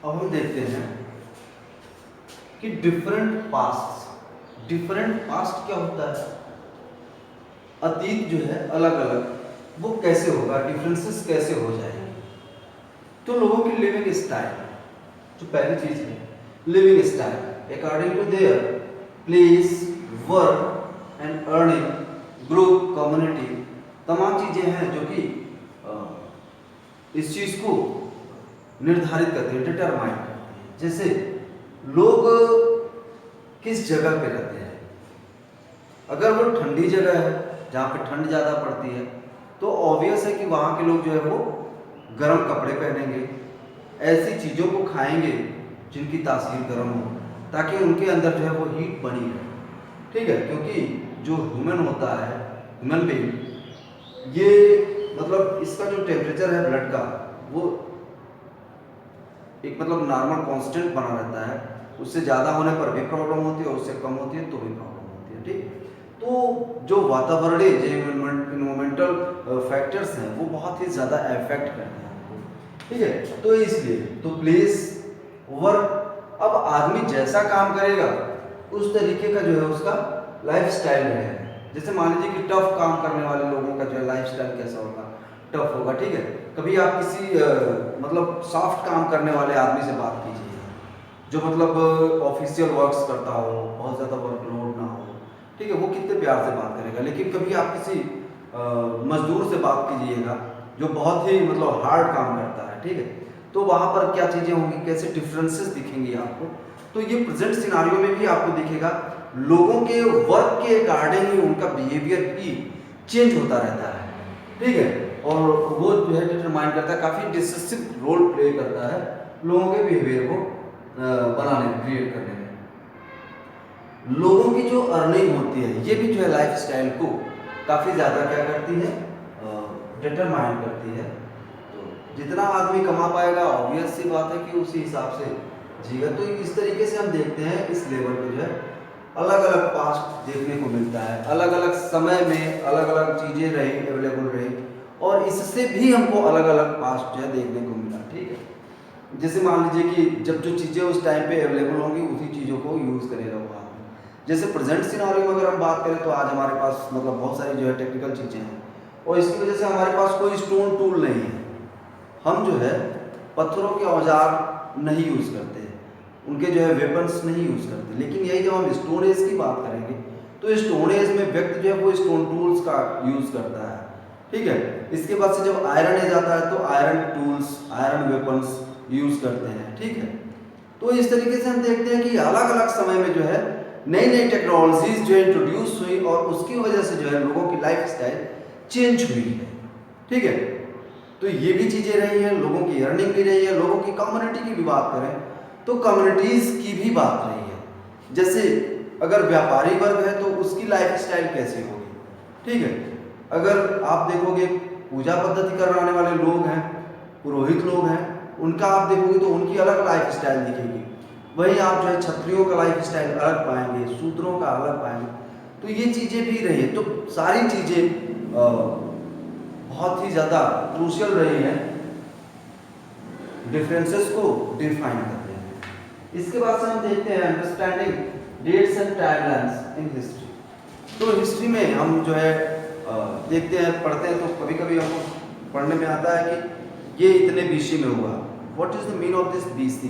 अब हम देखते हैं कि डिफरेंट पास्ट क्या होता है। अतीत जो है अलग अलग वो कैसे होगा, डिफरेंसेस कैसे हो जाएंगे। तो लोगों की लिविंग स्टाइल, जो पहली चीज है living style according to their place, work and earning, group, community, तमाम चीजें हैं जो कि इस चीज को निर्धारित करती है, डिटरमाइन करती है। जैसे लोग किस जगह पे रहते हैं, अगर वो ठंडी जगह है जहाँ पे ठंड ज़्यादा पड़ती है तो ऑब्वियस है कि वहाँ के लोग जो है वो गर्म कपड़े पहनेंगे, ऐसी चीज़ों को खाएंगे जिनकी तासीर गर्म हो, ताकि उनके अंदर जो है वो हीट बनी रहे। ठीक है, क्योंकि जो ह्यूमन होता है, ह्यूमन बीइंग, ये मतलब इसका जो टेम्परेचर है ब्लड का वो एक मतलब नॉर्मल कांस्टेंट बना रहता है। उससे ज़्यादा होने पर भी प्रॉब्लम होती है और उससे कम होती है तो भी प्रॉब्लम होती है। ठीक, तो जो वातावरणीय जो इन्वायरमेंटल फैक्टर्स हैं वो बहुत ही ज़्यादा अफेक्ट करते हैं हमको। ठीक है, तो इसलिए तो प्लेस, वर्क, अब आदमी जैसा काम करेगा उस तरीके का जो है उसका लाइफ स्टाइल रहेगा। जैसे मान लीजिए कि टफ काम करने वाले लोगों का जो है लाइफ स्टाइल कैसा होगा, टफ होगा। ठीक है, कभी आप किसी मतलब सॉफ्ट काम करने वाले आदमी से बात कीजिए जो मतलब ऑफिशियल वर्क्स करता हो, बहुत ज़्यादा वर्कलोड ना हो। ठीक है, वो कितने प्यार से बात करेगा। लेकिन कभी आप किसी मजदूर से बात कीजिएगा जो बहुत ही मतलब हार्ड काम करता है, ठीक है, तो वहाँ पर क्या चीज़ें होंगी, कैसे डिफरेंसेस दिखेंगी आपको। तो ये प्रेजेंट सिनारियो में भी आपको दिखेगा, लोगों के वर्क के अकॉर्डिंग ही उनका बिहेवियर भी चेंज होता रहता है। ठीक है, और वो जो है डिटरमाइन करता है, काफ़ी डिसिसिव रोल प्ले करता है लोगों के बिहेवियर को बनाने में, क्रिएट करने में। लोगों की जो अर्निंग होती है ये भी जो है लाइफ स्टाइल को काफ़ी ज़्यादा क्या करती है, डिटरमाइन करती है। तो जितना आदमी कमा पाएगा ऑब्वियस सी बात है कि उसी हिसाब से जीगा। तो इस तरीके से हम देखते हैं इस लेवल पे जो है अलग अलग पास्ट देखने को मिलता है, अलग अलग समय में अलग अलग चीज़ें रही, अवेलेबल रही, और इससे भी हमको अलग अलग पास्ट जो है देखने को मिला। ठीक है, जैसे मान लीजिए कि जब जो चीज़ें उस टाइम पे अवेलेबल होंगी उसी चीज़ों को यूज़ करेगा वो आदमी। जैसे प्रेजेंट सिनारियो में अगर हम बात करें तो आज हमारे पास मतलब बहुत सारी जो है टेक्निकल चीज़ें हैं और इसकी वजह से हमारे पास कोई स्टोन टूल नहीं है। हम जो है पत्थरों के औजार नहीं यूज़ करते, उनके जो है वेपन्स नहीं यूज़ करते। लेकिन यही जब हम स्टोन एज की बात करेंगे तो स्टोन एज में व्यक्ति जो है वो स्टोन टूल्स का यूज़ करता है। ठीक है, इसके बाद से जब आयरन एज आता है तो iron tools, iron weapons use करते हैं। ठीक है, तो इस तरीके से हम देखते हैं कि अलग अलग समय में जो है नई नई टेक्नोलॉजीज जो इंट्रोड्यूस हुई और उसकी वजह से जो है लोगों की लाइफ स्टाइल चेंज हुई है। ठीक है, तो ये भी चीज़ें रही हैं, लोगों की अर्निंग भी रही है, लोगों की कम्युनिटी की भी बात करें तो कम्युनिटीज़ की भी बात रही है। जैसे अगर व्यापारी वर्ग है तो उसकी लाइफ स्टाइल कैसी होगी। ठीक है, अगर आप देखोगे पूजा पद्धति कराने वाले लोग हैं, पुरोहित लोग हैं, उनका आप देखोगे तो उनकी अलग लाइफ स्टाइल दिखेगी। वहीं आप जो है क्षत्रियों का लाइफ स्टाइल अलग पाएंगे, शूद्रों का अलग पाएंगे। तो ये चीज़ें भी रही है। तो सारी चीज़ें बहुत ही ज़्यादा क्रूशियल रही हैं, डिफरेंसेस को डिफाइन करते हैं। इसके बाद से हम देखते हैं understanding dates and timelines in history. तो हिस्ट्री में हम जो है देखते हैं, पढ़ते हैं, तो कभी कभी हमको पढ़ने में आता है कि ये इतने बीसी में हुआ। What is the mean of this BC?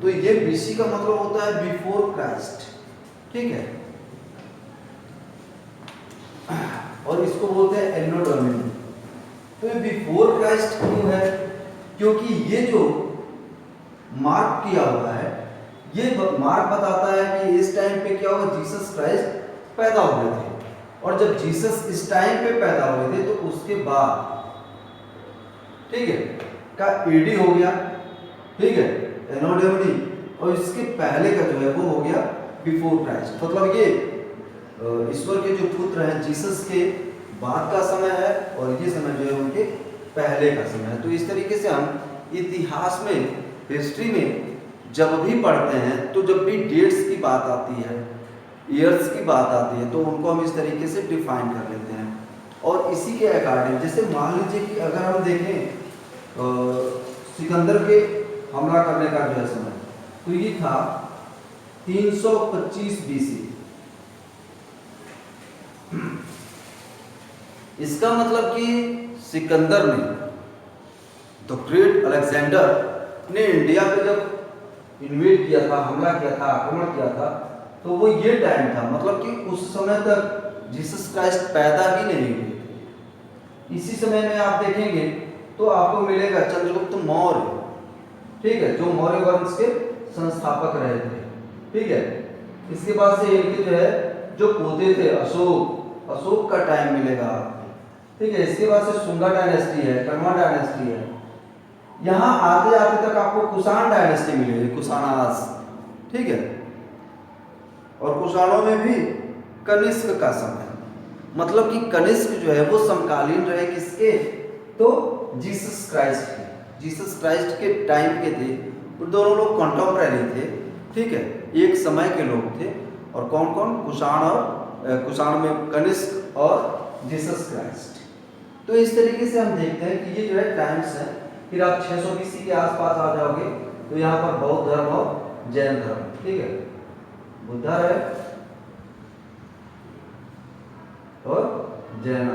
तो ये बीसी का मतलब होता है बिफोर क्राइस्ट। ठीक है, और इसको बोलते हैं एनो डोमिनी। तो ये बिफोर क्राइस्ट क्यों है? क्योंकि ये जो मार्क किया हुआ है, ये मार्क बताता है कि इस टाइम पे क्या हुआ, जीसस क्राइस्ट पैदा हुए थे। और जब जीसस इस टाइम पे पैदा हुए थे तो उसके बाद, ठीक है, का एडी हो गया। ठीक है, एनो डोमिनी, और इसके पहले का जो है वो हो गया बिफोर क्राइस्ट। मतलब ये ईश्वर के जो पुत्र हैं जीसस के बाद का समय है और ये समय जो है उनके पहले का समय है। तो इस तरीके से हम इतिहास में, हिस्ट्री में जब भी पढ़ते हैं तो जब भी डेट्स की बात आती है, ईयर्स की बात आती है, तो उनको हम इस तरीके से डिफाइन कर लेते हैं। और इसी के अकॉर्डिंग, जैसे मान लीजिए कि अगर हम देखें सिकंदर के हमला करने का जो है समय, तो ये था 325 BC। इसका मतलब कि सिकंदर ने, द ग्रेट अलेक्जेंडर ने इंडिया पे जब इन्वेड किया था, हमला किया था, आक्रमण किया था, तो वो ये टाइम था, मतलब कि उस समय तक जीसस क्राइस्ट पैदा ही नहीं हुए थे। इसी समय में आप देखेंगे तो आपको मिलेगा चंद्रगुप्त मौर्य, ठीक है, जो मौर्य वंश के संस्थापक रहे थे, ठीक है। इसके बाद से इनके जो है जो पोते थे अशोक का टाइम मिलेगा आपको, ठीक है। इसके बाद से शुंगा डायनेस्टी है, कण्वा डायनेस्टी है। यहाँ आते आते तक आपको कुषाण डायनेस्टी मिलेगी, कुषाणास, ठीक है। और कुषाणों में भी कनिष्क का समय, मतलब कि कनिष्क जो है वो समकालीन रहे किसके, तो जीसस क्राइस्ट के, जीसस क्राइस्ट के टाइम के थे। तो दोनों लोग कंटेम्परेरी थे, ठीक है, एक समय के लोग थे। और कौन कौन, कुषाण, और कुषाण में कनिष्क और जीसस क्राइस्ट। तो इस तरीके से हम देखते हैं कि ये जो है टाइम्स हैं। फिर आप 600 BC के आसपास आ जाओगे तो यहाँ पर बौद्ध धर्म और जैन धर्म, ठीक है, बुद्धा है और जैन,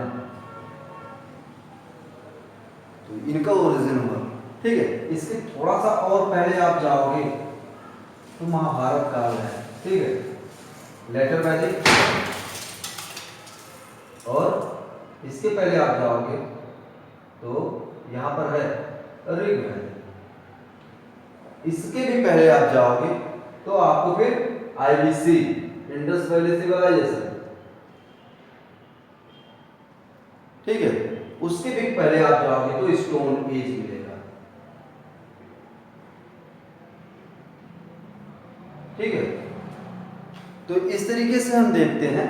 तो इनका ओरिजिन हुआ, ठीक है। इसके थोड़ा सा और पहले आप जाओगे तो महाभारत काल है, ठीक है, लेटर वैदिक। और इसके पहले आप जाओगे तो यहाँ पर है ऋग्वेद। इसके भी पहले आप जाओगे तो आपको फिर IBC, इंडस वैली सिविलाइजेशन, ठीक है। उसके भी पहले आप जाओगे तो स्टोन एज मिलेगा, ठीक है। तो इस तरीके से हम देखते हैं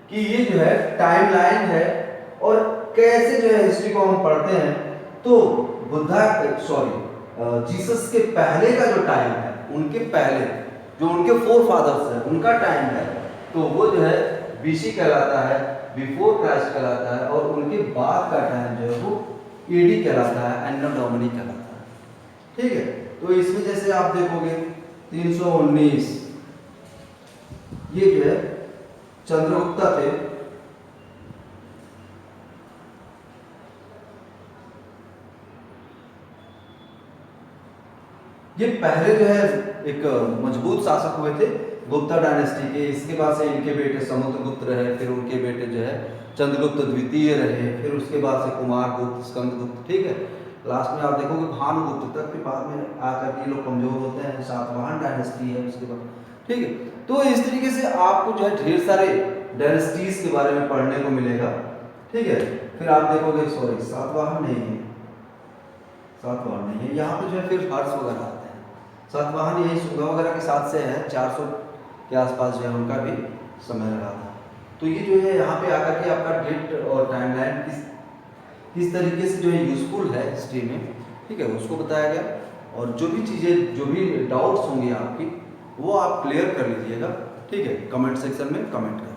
कि ये जो है टाइमलाइन है। और कैसे जो है हिस्ट्री को हम पढ़ते हैं तो जीसस के पहले का जो टाइम है, उनके पहले जो उनके फोर फादर्स हैं उनका टाइम है, तो वो जो है BC कहलाता है, बिफोर क्राइस्ट कहलाता है। और उनके बाद का टाइम जो है वो AD कहलाता है, एनो डोमिनी कहलाता है, ठीक है। तो इसमें जैसे आप देखोगे 319, ये जो है चंद्रगुप्ता थे, ये पहले जो है एक मजबूत शासक हुए थे गुप्ता डायनेस्टी के। इसके बाद से इनके बेटे समुद्रगुप्त रहे, फिर उनके बेटे जो है चंद्रगुप्त द्वितीय रहे, फिर उसके बाद से कुमारगुप्त, स्कंदगुप्त, ठीक है। लास्ट में आप देखोगे भानुगुप्त तक, फिर बाद में आकर ये लोग कमजोर होते हैं, सातवाहन डायनेस्टी है उसके बाद, ठीक है। तो इस तरीके से आपको जो है ढेर सारे डायनेस्टीज के बारे में पढ़ने को मिलेगा, ठीक है। फिर आप देखोगे सातवाहन नहीं है, सातवाहन नहीं है, यहाँ पे जो है फिर हर्ष वगैरह आते हैं। सातवाहन यही शुंगा वगैरह के साथ से है, 400 के आसपास जो है उनका भी समय रहा था। तो ये जो है यहाँ पे आकर के आपका डेट और टाइमलाइन किस तरीके से जो है यूजफुल है हिस्ट्री में, ठीक है, उसको बताया गया। और जो भी चीज़ें, जो भी डाउट्स होंगे आपकी, वो आप क्लियर कर लीजिएगा, ठीक है, कमेंट सेक्शन में कमेंट करें।